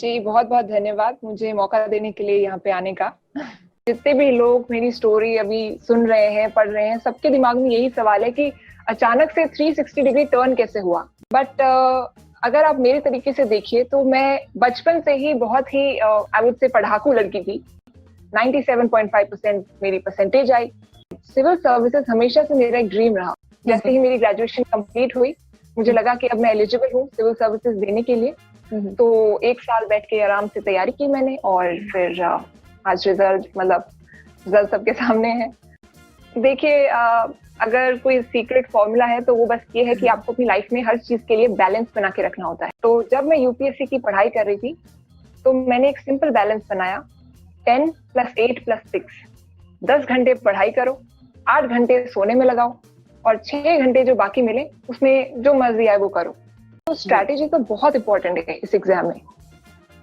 जी, बहुत-बहुत धन्यवाद मुझे मौका देने के लिए यहाँ पे आने का। जितने भी लोग मेरी स्टोरी अभी सुन रहे हैं, पढ़ रहे हैं, सबके दिमाग में यही सवाल है कि अचानक से 360 डिग्री टर्न कैसे हुआ? बट अगर आप मेरे तरीके से देखिए तो मैं बचपन से ही बहुत ही आई वुड से पढ़ाकू लड़की थी। 97.5% मेरी परसेंटेज आई। सिविल सर्विसेज हमेशा से मेरा एक ड्रीम रहा। जैसे ही मेरी ग्रेजुएशन कंप्लीट हुई, मुझे लगा कि अब मैं एलिजिबल हूँ सिविल सर्विसेज देने के लिए। तो 1 साल बैठ के आराम से तैयारी की मैंने और फिर आज रिजल्ट सबके सामने है। देखिए अगर कोई सीक्रेट फॉर्मूला है तो वो बस ये है कि आपको अपनी लाइफ में हर चीज के लिए बैलेंस बना के रखना होता है। तो जब मैं यूपीएससी की पढ़ाई कर रही थी तो मैंने एक सिंपल बैलेंस बनाया, 10 + 8 + 6। 10 घंटे पढ़ाई करो, 8 घंटे सोने में लगाओ और 6 घंटे जो बाकी मिले उसमें जो मर्जी आए वो करो। तो स्ट्रैटेजी तो बहुत इंपॉर्टेंट है इस एग्जाम में,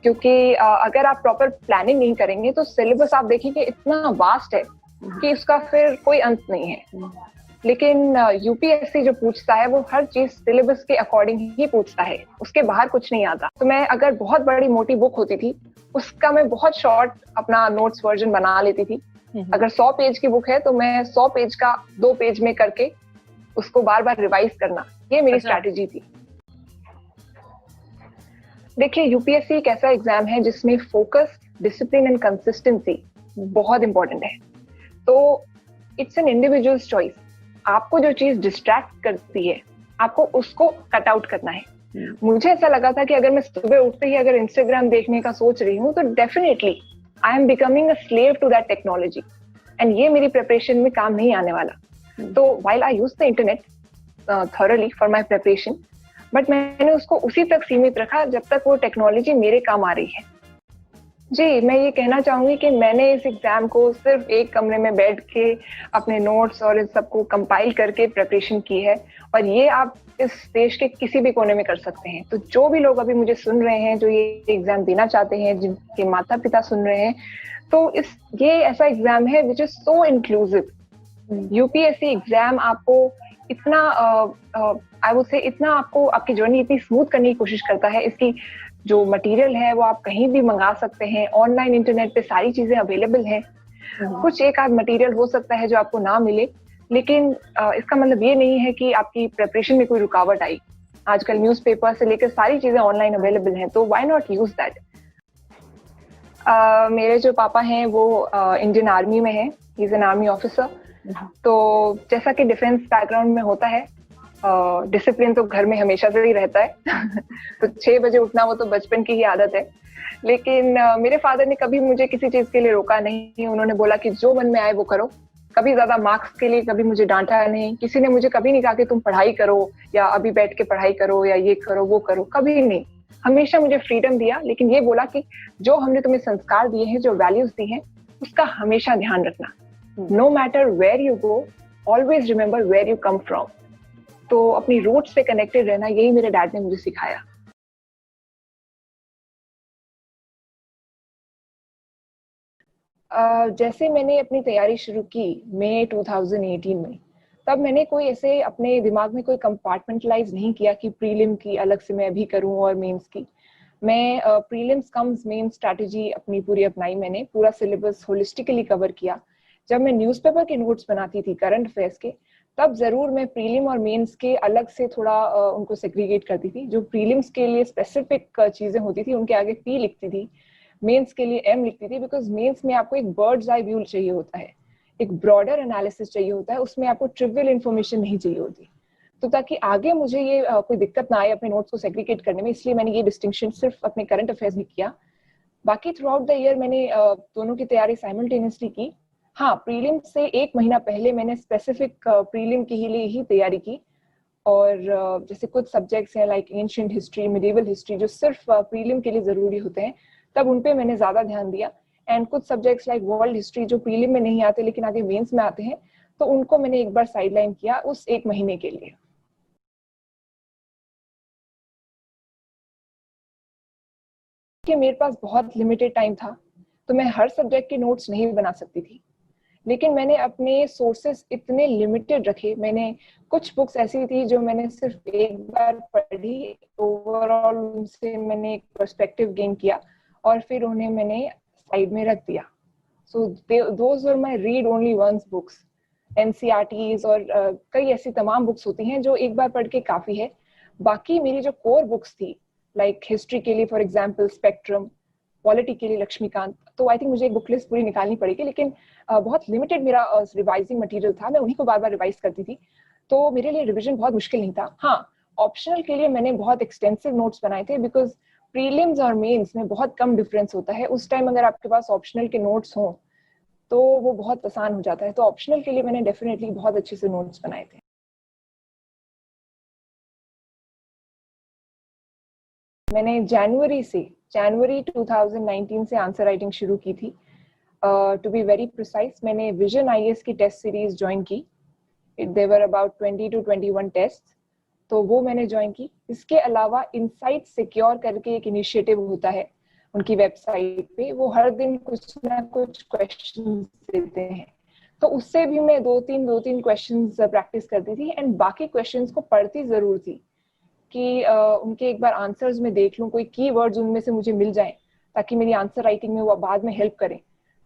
क्योंकि अगर आप प्रॉपर प्लानिंग नहीं करेंगे तो सिलेबस आप देखेंगे इतना वास्ट है कि उसका फिर कोई अंत नहीं है। लेकिन यूपीएससी जो पूछता है वो हर चीज सिलेबस के अकॉर्डिंग ही पूछता है, उसके बाहर कुछ नहीं आता। तो मैं अगर बहुत बड़ी मोटी बुक होती थी उसका मैं बहुत शॉर्ट अपना नोट्स वर्जन बना लेती थी। अगर 100 पेज की बुक है तो मैं 100 पेज का 2 पेज में करके उसको बार बार रिवाइज करना, ये मेरी स्ट्रैटेजी थी। देखिए यूपीएससी एक ऐसा एग्जाम है जिसमें फोकस, डिसिप्लिन एंड कंसिस्टेंसी बहुत इंपॉर्टेंट है। तो इट्स एन इंडिविजुअल्स चॉइस। आपको जो चीज डिस्ट्रैक्ट करती है आपको उसको कट आउट करना है। मुझे ऐसा लगा था कि अगर मैं सुबह उठते ही अगर इंस्टाग्राम देखने का सोच रही हूँ तो definitely I am becoming a slave to that technology and ये मेरी प्रिपरेशन में काम नहीं आने वाला। तो while I use the internet thoroughly for my preparation, but मैंने उसको उसी तक सीमित रखा जब तक वो टेक्नोलॉजी मेरे काम आ रही है। जी, मैं ये कहना चाहूंगी कि मैंने इस एग्जाम को सिर्फ एक कमरे में बैठ के अपने नोट्स और इस सबको कंपाइल करके प्रिपरेशन की है और ये आप इस देश के किसी भी कोने में कर सकते हैं। तो जो भी लोग अभी मुझे सुन रहे हैं, जो ये एग्जाम देना चाहते हैं, जिनके माता पिता सुन रहे हैं, तो ये ऐसा एग्जाम है which is so inclusive. UPSC exam आपको इतना आई वुड से इतना आपको आपकी जर्नी इतनी स्मूथ करने की कोशिश करता है। इसकी जो मटेरियल है वो आप कहीं भी मंगा सकते हैं, ऑनलाइन इंटरनेट पे सारी चीजें अवेलेबल हैं। कुछ एक आध मटेरियल हो सकता है जो आपको ना मिले, लेकिन इसका मतलब ये नहीं है कि आपकी प्रिपरेशन में कोई रुकावट आई। आजकल न्यूज़पेपर से लेकर सारी चीजें ऑनलाइन अवेलेबल हैं, तो व्हाई नॉट यूज दैट। मेरे जो पापा हैं वो इंडियन आर्मी में हैं, he is an army officer. तो जैसा कि डिफेंस बैकग्राउंड में होता है, डिसिप्लिन तो घर में हमेशा से ही रहता है। तो 6 बजे उठना वो तो बचपन की ही आदत है। लेकिन मेरे फादर ने कभी मुझे किसी चीज के लिए रोका नहीं। उन्होंने बोला कि जो मन में आए वो करो। कभी ज्यादा मार्क्स के लिए कभी मुझे डांटा नहीं। किसी ने मुझे कभी नहीं कहा कि तुम पढ़ाई करो या अभी बैठ के पढ़ाई करो या ये करो वो करो, कभी नहीं। हमेशा मुझे फ्रीडम दिया, लेकिन ये बोला कि जो हमने तुम्हें संस्कार दिए हैं, जो वैल्यूज दी हैं, उसका हमेशा ध्यान रखना। No matter where you go, always remember where you come from. तो अपनी रूट से कनेक्टेड रहना, यही मेरे डैड ने मुझे सिखाया। जैसे मैंने अपनी तैयारी शुरू की मई 2018 में, तब मैंने कोई ऐसे अपने दिमाग में कोई कंपार्टमेंटलाइज नहीं किया कि प्रीलिम की अलग से मैं अभी करूं और मेंस की। मैं प्रीलिम्स कम्स मेन स्ट्रैटेजी अपनी पूरी अपनाई। मैंने पूरा सिलेबस होलिस्टिकली कवर किया। जब मैं न्यूज़पेपर के नोट्स बनाती थी करंट अफेयर्स के, तब जरूर मैं प्रीलिम और मेंस के अलग से थोड़ा उनको सेग्रीगेट करती थी। जो प्रीलिम्स के लिए स्पेसिफिक चीजें होती थी उनके आगे पी लिखती थी, मेंस के लिए एम लिखती थी, बिकॉज मेंस में आपको एक बर्ड्स आई व्यू चाहिए होता है, एक ब्रॉडर एनालिसिस चाहिए होता है, उसमें आपको ट्रिवियल इन्फॉर्मेशन नहीं चाहिए होती। तो ताकि आगे मुझे ये कोई दिक्कत ना आए अपने नोट्स को सेग्रीगेट करने में, इसलिए मैंने ये डिस्टिंक्शन सिर्फ अपने करंट अफेयर्स में किया। बाकी थ्रू आउट द ईयर मैंने दोनों की तैयारी साइमल्टेनियसली की। हाँ, प्रीलिम से 1 महीना पहले मैंने स्पेसिफिक प्रीलिम के लिए ही तैयारी की। और जैसे कुछ सब्जेक्ट्स हैं like ancient history, medieval history, जो सिर्फ प्रीलिम के लिए जरूरी होते हैं, तब उन पे मैंने ज्यादा ध्यान दिया। एंड कुछ सब्जेक्ट्स लाइक वर्ल्ड हिस्ट्री जो प्रीलिम में नहीं आते लेकिन आगे मेंस में आते हैं, तो उनको मैंने एक बार साइडलाइन किया उस 1 महीने के लिए। कि मेरे पास बहुत लिमिटेड टाइम था, तो मैं हर सब्जेक्ट के नोट्स नहीं बना सकती थी। लेकिन मैंने अपने सोर्सेस इतने लिमिटेड रखे। मैंने कुछ बुक्स ऐसी थी जो मैंने सिर्फ एक बार पढ़ी, ओवरऑल उनसे मैंने एक पर्सपेक्टिव गेन किया और फिर उन्हें मैंने साइड में रख दिया। So those were my read only once books. NCERTs और कई ऐसी तमाम बुक्स होती हैं जो एक बार पढ़ के काफी है। बाकी मेरी जो कोर बुक्स थी, लाइक हिस्ट्री के लिए फॉर एग्जांपल स्पेक्ट्रम, पॉलिटी के लिए लक्ष्मीकांत, तो आई थिंक मुझे एक बुक लिस्ट पूरी निकालनी पड़ेगी, लेकिन बहुत लिमिटेड मेरा रिवाइजिंग मटेरियल था। मैं उन्हीं को बार बार रिवाइज करती थी, तो मेरे लिए रिविजन बहुत मुश्किल नहीं था। हाँ, ऑप्शनल के लिए मैंने बहुत एक्सटेंसिव नोट्स बनाए थे, बिकॉज प्रीलिम्स और मेंस में बहुत कम डिफरेंस होता है। उस टाइम अगर आपके पास ऑप्शनल के नोट्स हों तो वो बहुत आसान हो जाता है। तो ऑप्शनल के लिए मैंने डेफिनेटली बहुत अच्छे से नोट्स बनाए थे। मैंने जनवरी 2019 से आंसर राइटिंग शुरू की थी। टू बी वेरी प्रिसाइज, मैंने विजन आईएएस की टेस्ट सीरीज ज्वाइन की। देवर अबाउट 20 to 21 टेस्ट, तो वो मैंने ज्वाइन की। इसके अलावा इनसाइट सिक्योर करके एक इनिशिएटिव होता है उनकी वेबसाइट पे, वो हर दिन कुछ ना कुछ क्वेश्चन देते हैं, तो उससे भी मैं दो तीन क्वेश्चंस प्रैक्टिस करती थी। एंड बाकी क्वेश्चंस को पढ़ती जरूर थी कि उनके एक बार आंसर्स में देख लूं, कोई कीवर्ड्स उनमें से मुझे मिल जाएं ताकि मेरी आंसर राइटिंग में वो बाद में हेल्प करें।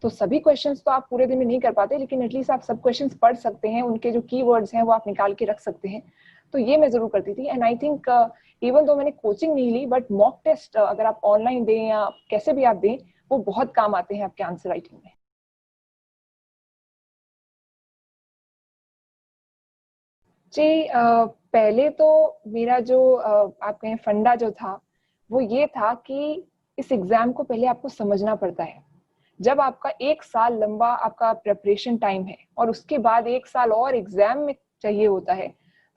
तो सभी क्वेश्चंस तो आप पूरे दिन में नहीं कर पाते, लेकिन एटलीस्ट आप सब क्वेश्चंस पढ़ सकते हैं, उनके जो कीवर्ड्स हैं वो आप निकाल के रख सकते हैं। तो ये मैं जरूर करती थी। And I think even though मैंने कोचिंग नहीं ली, बट मॉक टेस्ट अगर आप ऑनलाइन दें या कैसे भी आप दें, वो बहुत काम आते हैं आपके आंसर राइटिंग में। जी, पहले तो मेरा जो आप कहें फंडा जो था वो ये था कि इस एग्जाम को पहले आपको समझना पड़ता है। जब आपका एक साल लंबा आपका प्रेपरेशन टाइम है और उसके बाद एक साल और एग्जाम में चाहिए होता है,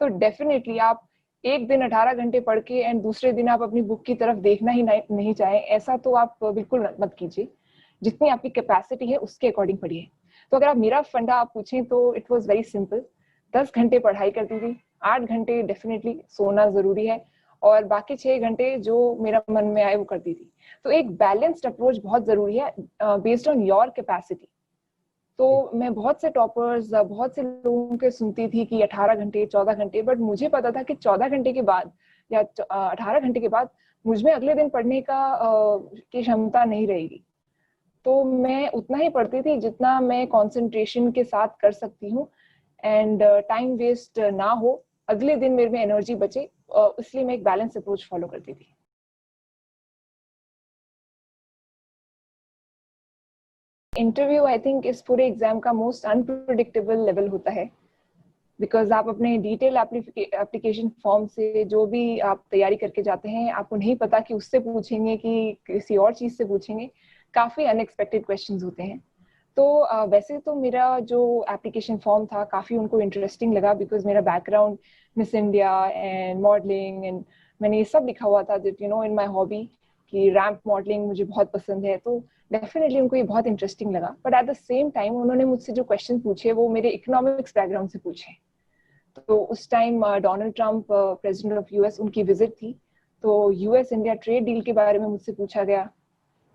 तो डेफिनेटली आप एक दिन 18 घंटे पढ़ के एंड दूसरे दिन आप अपनी बुक की तरफ देखना ही नहीं चाहें, ऐसा तो आप बिल्कुल मत कीजिए। जितनी आपकी कैपेसिटी है उसके अकॉर्डिंग पढ़िए। तो अगर आप मेरा फंडा आप पूछें तो इट वॉज वेरी सिंपल। 10 घंटे पढ़ाई करती थी, 8 घंटे डेफिनेटली सोना जरूरी है, और बाकी 6 घंटे जो मेरा मन में आए वो करती थी। तो एक बैलेंस्ड अप्रोच बहुत जरूरी है बेस्ड ऑन योर कैपेसिटी। तो मैं बहुत से टॉपर्स, बहुत से लोगों के सुनती थी कि 18 घंटे 14 घंटे, बट मुझे पता था कि 14 घंटे के बाद या 18 घंटे के बाद मुझ में अगले दिन पढ़ने का की क्षमता नहीं रहेगी। तो मैं उतना ही पढ़ती थी जितना मैं कंसंट्रेशन के साथ कर सकती हूँ, एंड टाइम वेस्ट ना हो, अगले दिन मेरे में एनर्जी बचे, इसलिए मैं एक बैलेंस अप्रोच फॉलो करती थी। इंटरव्यू आई थिंक इस पूरे एग्जाम का मोस्ट अनप्रिडिक्टेबल लेवल होता है, बिकॉज आप अपने डिटेल एप्लीकेशन फॉर्म से जो भी आप तैयारी करके जाते हैं, आपको नहीं पता कि उससे पूछेंगे कि किसी और चीज से पूछेंगे। काफी अनएक्सपेक्टेड क्वेश्चंस होते हैं। तो वैसे तो मेरा जो एप्लीकेशन फॉर्म था काफी उनको इंटरेस्टिंग लगा, बिकॉज मेरा background miss India and modelling and मैंने ये सब लिखा हुआ था that you know in my hobby, कि रैंप मॉडलिंग मुझे बहुत पसंद है। तो डेफिनेटली उनको ये बहुत इंटरेस्टिंग लगा। But at the same time उन्होंने मुझसे जो क्वेश्चन पूछे वो मेरे इकोनॉमिक्स बैकग्राउंड से पूछे। तो उस time Donald Trump president of US, उनकी विजिट थी, तो यूएस इंडिया ट्रेड डील के बारे में मुझसे पूछा गया,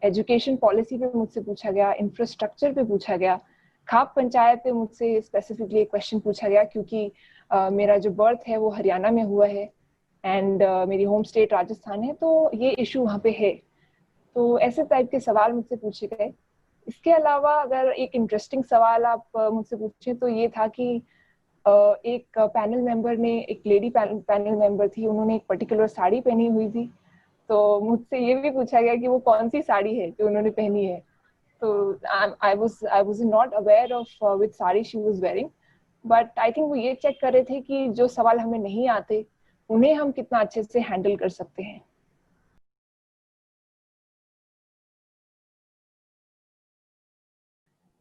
एजुकेशन पॉलिसी पे मुझसे पूछा गया, इंफ्रास्ट्रक्चर पे पूछा गया, खाप पंचायत पे मुझसे स्पेसिफिकली एक क्वेश्चन पूछा गया, क्योंकि मेरा जो बर्थ है वो हरियाणा में हुआ है एंड मेरी होम स्टेट राजस्थान है, तो ये इशू वहाँ पे है। तो ऐसे टाइप के सवाल मुझसे पूछे गए। इसके अलावा अगर एक इंटरेस्टिंग सवाल आप मुझसे पूछें तो ये था कि एक पैनल मेंबर ने, एक लेडी पैनल मेंबर थी, उन्होंने एक पर्टिकुलर साड़ी पहनी हुई थी, तो मुझसे ये भी पूछा गया कि वो कौन सी साड़ी है जो उन्होंने पहनी है। तो I was not aware of which sari she was wearing, but I think वो ये चेक कर रहे थे कि जो सवाल हमें नहीं आते उन्हें हम कितना अच्छे से हैंडल कर सकते हैं।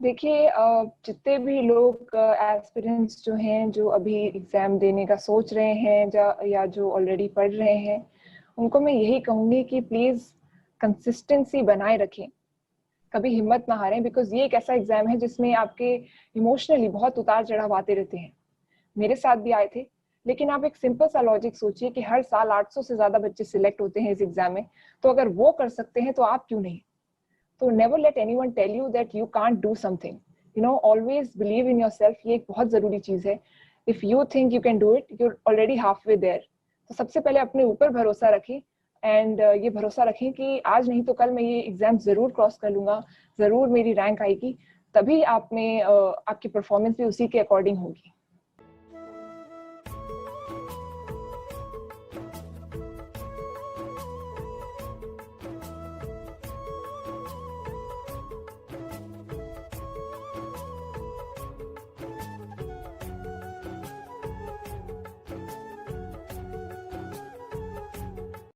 देखिए, जितने भी लोग एस्पिरेंट्स जो हैं, जो अभी एग्जाम देने का सोच रहे हैं या जो ऑलरेडी पढ़ रहे हैं, उनको मैं यही कहूंगी कि प्लीज कंसिस्टेंसी बनाए रखें, कभी हिम्मत ना हारें, बिकॉज ये एक ऐसा एग्जाम है जिसमें आपके इमोशनली बहुत उतार चढ़ाव आते रहते हैं। मेरे साथ भी आए थे। लेकिन आप एक सिंपल सा लॉजिक सोचिए कि हर साल 800 से ज्यादा बच्चे सिलेक्ट होते हैं इस एग्जाम में, तो अगर वो कर सकते हैं तो आप क्यों नहीं। तो never let anyone tell you that you can't do something. You know always believe in yourself, ये एक बहुत जरूरी चीज है. If you think you can do it, you are already half way there. तो सबसे पहले अपने ऊपर भरोसा रखें एंड ये भरोसा रखें कि आज नहीं तो कल मैं ये एग्जाम जरूर क्रॉस कर लूंगा, जरूर मेरी रैंक आएगी. तभी आप में आपकी परफॉर्मेंस भी उसी के अकॉर्डिंग होगी.